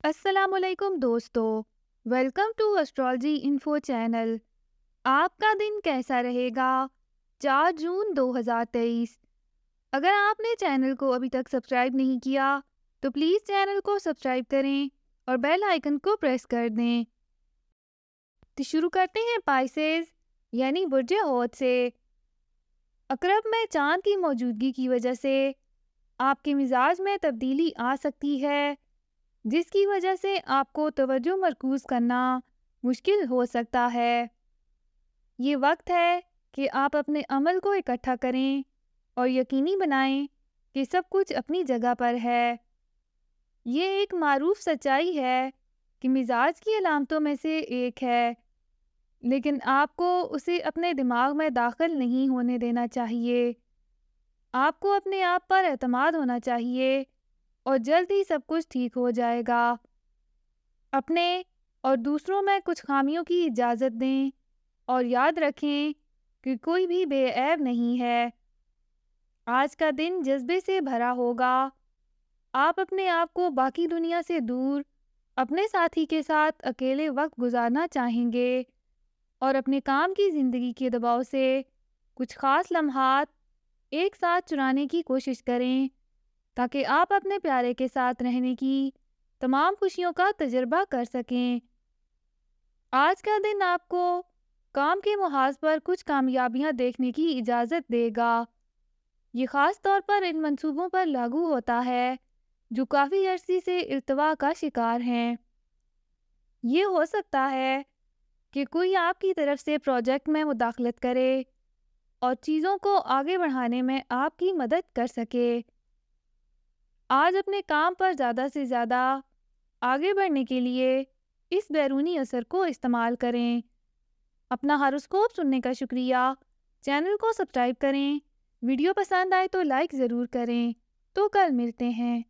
السلام علیکم دوستو، welcome to astrology info channel. آپ کا دن کیسا رہے گا؟ 4 جون 2023۔ اگر آپ نے چینل کو ابھی تک سبسکرائب نہیں کیا تو پلیز چینل کو سبسکرائب کریں اور بیل آئیکن کو پریس کر دیں۔ تو شروع کرتے ہیں پائسیز یعنی برج حوت سے۔ عقرب میں چاند کی موجودگی کی وجہ سے آپ کے مزاج میں تبدیلی آ سکتی ہے، جس کی وجہ سے آپ کو توجہ مرکوز کرنا مشکل ہو سکتا ہے۔ یہ وقت ہے کہ آپ اپنے عمل کو اکٹھا کریں اور یقینی بنائیں کہ سب کچھ اپنی جگہ پر ہے۔ یہ ایک معروف سچائی ہے کہ مزاج کی علامتوں میں سے ایک ہے، لیکن آپ کو اسے اپنے دماغ میں داخل نہیں ہونے دینا چاہیے۔ آپ کو اپنے آپ پر اعتماد ہونا چاہیے اور جلد ہی سب کچھ ٹھیک ہو جائے گا۔ اپنے اور دوسروں میں کچھ خامیوں کی اجازت دیں اور یاد رکھیں کہ کوئی بھی بے عیب نہیں ہے۔ آج کا دن جذبے سے بھرا ہوگا۔ آپ اپنے آپ کو باقی دنیا سے دور اپنے ساتھی کے ساتھ اکیلے وقت گزارنا چاہیں گے اور اپنے کام کی زندگی کے دباؤ سے کچھ خاص لمحات ایک ساتھ چرانے کی کوشش کریں تاکہ آپ اپنے پیارے کے ساتھ رہنے کی تمام خوشیوں کا تجربہ کر سکیں۔ آج کا دن آپ کو کام کے محاذ پر کچھ کامیابیاں دیکھنے کی اجازت دے گا۔ یہ خاص طور پر ان منصوبوں پر لاگو ہوتا ہے جو کافی عرصے سے التوا کا شکار ہیں۔ یہ ہو سکتا ہے کہ کوئی آپ کی طرف سے پروجیکٹ میں مداخلت کرے اور چیزوں کو آگے بڑھانے میں آپ کی مدد کر سکے۔ آج اپنے کام پر زیادہ سے زیادہ آگے بڑھنے کے لیے اس بیرونی اثر کو استعمال کریں۔ اپنا ہاروسکوپ سننے کا شکریہ۔ چینل کو سبسکرائب کریں۔ ویڈیو پسند آئے تو لائک ضرور کریں۔ تو کل ملتے ہیں۔